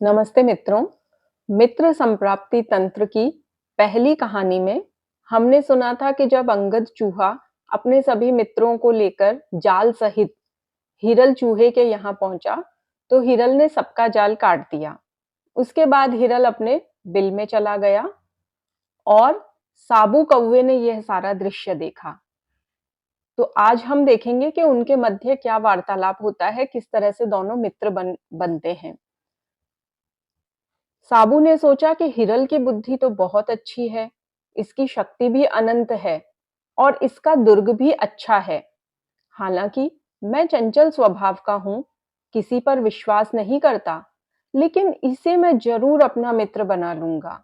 नमस्ते मित्रों। मित्र संप्राप्ति तंत्र की पहली कहानी में हमने सुना था कि जब अंगद चूहा अपने सभी मित्रों को लेकर जाल सहित हिरल चूहे के यहाँ पहुंचा, तो हिरल ने सबका जाल काट दिया। उसके बाद हिरल अपने बिल में चला गया और साबू कौवे ने यह सारा दृश्य देखा। तो आज हम देखेंगे कि उनके मध्य क्या वार्तालाप होता है, किस तरह से दोनों मित्र बनते हैं। साबू ने सोचा कि हिरल की बुद्धि तो बहुत अच्छी है, इसकी शक्ति भी अनंत है और इसका दुर्ग भी अच्छा है। हालांकि मैं चंचल स्वभाव का हूं, किसी पर विश्वास नहीं करता, लेकिन इसे मैं जरूर अपना मित्र बना लूंगा।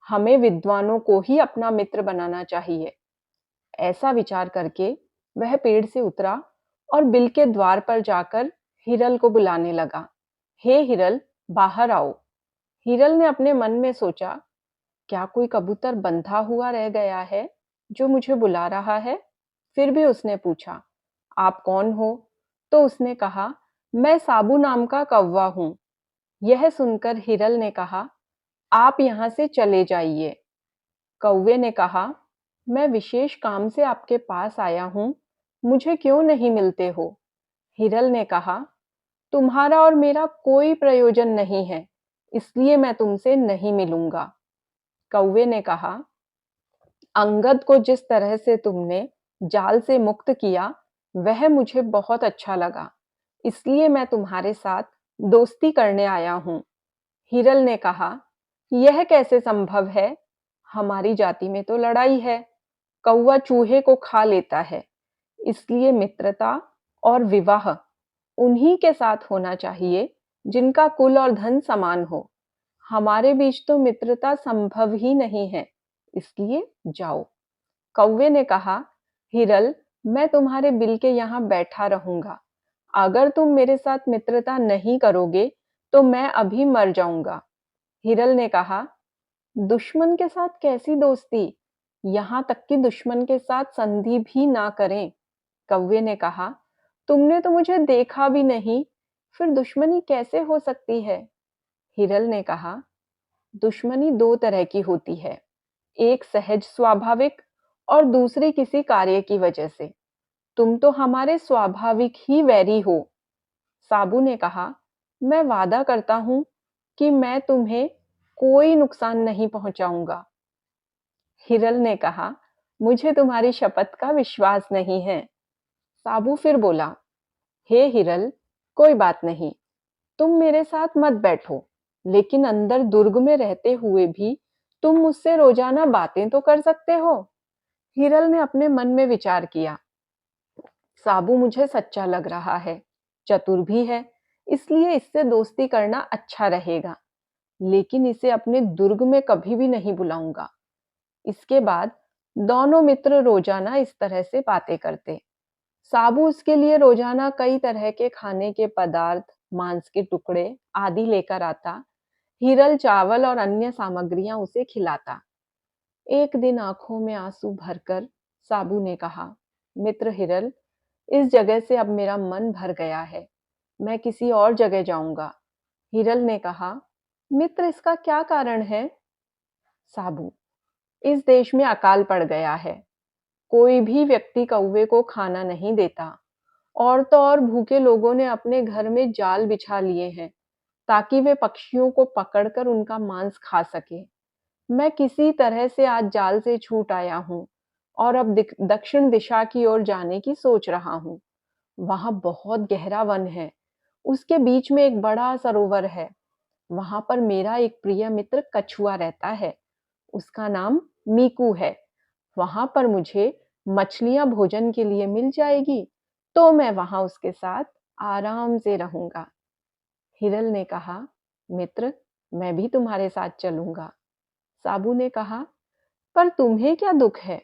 हमें विद्वानों को ही अपना मित्र बनाना चाहिए। ऐसा विचार करके वह पेड़ से उतरा और बिल के द्वार पर जाकर हिरल को बुलाने लगा। हे हिरल, बाहर आओ। हिरल ने अपने मन में सोचा, क्या कोई कबूतर बंधा हुआ रह गया है जो मुझे बुला रहा है? फिर भी उसने पूछा, आप कौन हो? तो उसने कहा, मैं साबू नाम का कौवा हूं। यह सुनकर हिरल ने कहा, आप यहां से चले जाइए। कौवे ने कहा, मैं विशेष काम से आपके पास आया हूं, मुझे क्यों नहीं मिलते हो? हिरल ने कहा, तुम्हारा और मेरा कोई प्रयोजन नहीं है, इसलिए मैं तुमसे नहीं मिलूंगा। कौवे ने कहा, अंगद को जिस तरह से तुमने जाल से मुक्त किया, वह मुझे बहुत अच्छा लगा, इसलिए मैं तुम्हारे साथ दोस्ती करने आया हूं। हिरल ने कहा, यह कैसे संभव है? हमारी जाति में तो लड़ाई है, कौवा चूहे को खा लेता है, इसलिए मित्रता और विवाह उन्हीं के साथ होना चाहिए जिनका कुल और धन समान हो। हमारे बीच तो मित्रता संभव ही नहीं है, इसलिए जाओ। कौवे ने कहा, हिरल, मैं तुम्हारे बिल के यहाँ बैठा रहूंगा। अगर तुम मेरे साथ मित्रता नहीं करोगे तो मैं अभी मर जाऊंगा। हिरल ने कहा, दुश्मन के साथ कैसी दोस्ती? यहाँ तक कि दुश्मन के साथ संधि भी ना करें। कौवे ने कहा, तुमने तो मुझे देखा भी नहीं, फिर दुश्मनी कैसे हो सकती है? हिरल ने कहा, दुश्मनी दो तरह की होती है, एक सहज स्वाभाविक और दूसरी किसी कार्य की वजह से। तुम तो हमारे स्वाभाविक ही वैरी हो। साबू ने कहा, मैं वादा करता हूं कि मैं तुम्हें कोई नुकसान नहीं पहुंचाऊंगा। हिरल ने कहा, मुझे तुम्हारी शपथ का विश्वास नहीं है। साबू फिर बोला, हे हिरल, कोई बात नहीं, तुम मेरे साथ मत बैठो, लेकिन अंदर दुर्ग में रहते हुए भी तुम मुझसे रोजाना बातें तो कर सकते हो। हिरल ने अपने मन में विचार किया, साबू मुझे सच्चा लग रहा है, चतुर भी है, इसलिए इससे दोस्ती करना अच्छा रहेगा, लेकिन इसे अपने दुर्ग में कभी भी नहीं बुलाऊंगा। इसके बाद दोनों मित्र रोजाना इस तरह से बातें करते। साबू उसके लिए रोजाना कई तरह के खाने के पदार्थ, मांस के टुकड़े आदि लेकर आता। हिरल चावल और अन्य सामग्रियां उसे खिलाता। एक दिन आंखों में आंसू भरकर साबू ने कहा, मित्र हिरल, इस जगह से अब मेरा मन भर गया है, मैं किसी और जगह जाऊंगा। हिरल ने कहा, मित्र, इसका क्या कारण है? साबू, इस देश में अकाल पड़ गया है, कोई भी व्यक्ति कौवे को खाना नहीं देता। और तो और भूखे लोगों ने अपने घर में जाल बिछा लिए हैं ताकि वे पक्षियों को पकड़कर उनका मांस खा सके। मैं किसी तरह से आज जाल से छूट आया हूँ और अब दक्षिण दिशा की ओर जाने की सोच रहा हूँ। वहां बहुत गहरा वन है, उसके बीच में एक बड़ा सरोवर है। वहां पर मेरा एक प्रिय मित्र कछुआ रहता है, उसका नाम मीकू है। वहां पर मुझे मछलियां भोजन के लिए मिल जाएगी, तो मैं वहां उसके साथ आराम से रहूंगा। हिरल ने कहा, मित्र, मैं भी तुम्हारे साथ चलूंगा। साबू ने कहा, पर तुम्हें क्या दुख है?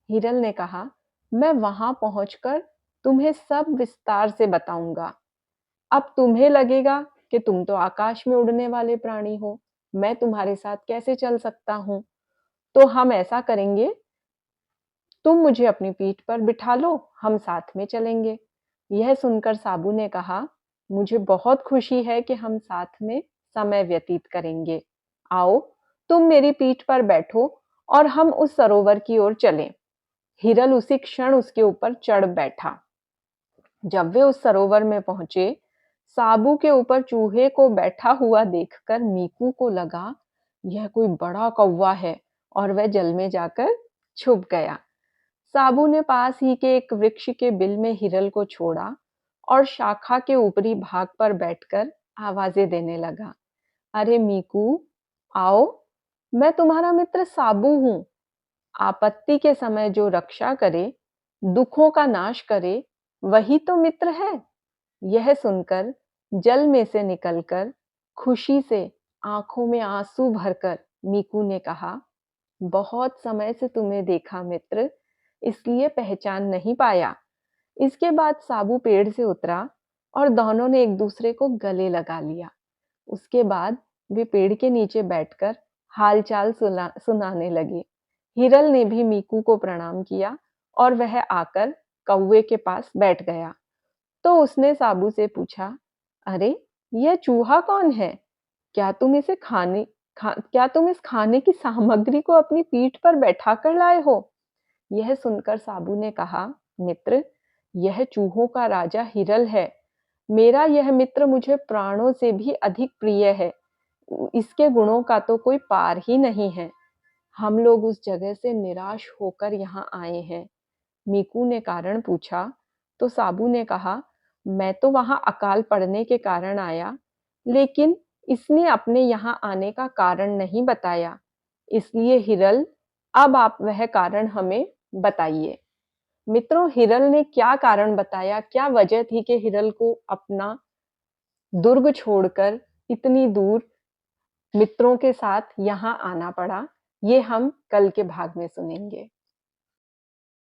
हिरल ने कहा, मैं वहां पहुंचकर तुम्हें सब विस्तार से बताऊंगा। अब तुम्हें लगेगा कि तुम तो आकाश में उड़ने वाले प्राणी हो, मैं तुम्हारे साथ कैसे चल सकता हूं? तो हम ऐसा करेंगे, तुम मुझे अपनी पीठ पर बिठा लो, हम साथ में चलेंगे। यह सुनकर साबू ने कहा, मुझे बहुत खुशी है कि हम साथ में समय व्यतीत करेंगे। आओ, तुम मेरी पीठ पर बैठो और हम उस सरोवर की ओर चलें। हिरल उसी क्षण उसके ऊपर चढ़ बैठा। जब वे उस सरोवर में पहुंचे, साबू के ऊपर चूहे को बैठा हुआ देखकर मीकू को लगा यह कोई बड़ा कौवा है और वह जल में जाकर छुप गया। साबू ने पास ही के एक वृक्ष के बिल में हिरल को छोड़ा और शाखा के ऊपरी भाग पर बैठकर आवाजें देने लगा। अरे मीकू, आओ, मैं तुम्हारा मित्र साबू हूं। आपत्ति के समय जो रक्षा करे, दुखों का नाश करे, वही तो मित्र है। यह सुनकर जल में से निकलकर खुशी से आंखों में आंसू भरकर मीकू ने कहा, बहुत समय से तुम्हें देखा मित्र, इसलिए पहचान नहीं पाया। इसके बाद साबू पेड़ से उतरा और दोनों ने एक दूसरे को गले लगा लिया। उसके बाद वे पेड़ के नीचे बैठकर हालचाल सुनाने लगे। हिरल ने भी मीकू को प्रणाम किया और वह आकर कौवे के पास बैठ गया। तो उसने साबू से पूछा, अरे, यह चूहा कौन है? क्या तुम इसे क्या तुम इस खाने की सामग्री को अपनी पीठ पर बैठा कर लाए हो? यह सुनकर साबू ने कहा, मित्र, यह चूहों का राजा हिरल है। मेरा यह मित्र मुझे प्राणों से भी अधिक प्रिय है। इसके गुणों का तो कोई पार ही नहीं है। हम लोग उस जगह से निराश होकर यहाँ आए हैं। मीकू ने कारण पूछा तो साबू ने कहा, मैं तो वहां अकाल पड़ने के कारण आया, लेकिन इसने अपने यहाँ आने का कारण नहीं बताया। इसलिए हिरल, अब आप वह कारण हमें बताइए। मित्रों, हिरल ने क्या कारण बताया, क्या वजह थी कि हिरल को अपना दुर्ग छोड़कर इतनी दूर मित्रों के साथ यहाँ आना पड़ा, ये हम कल के भाग में सुनेंगे।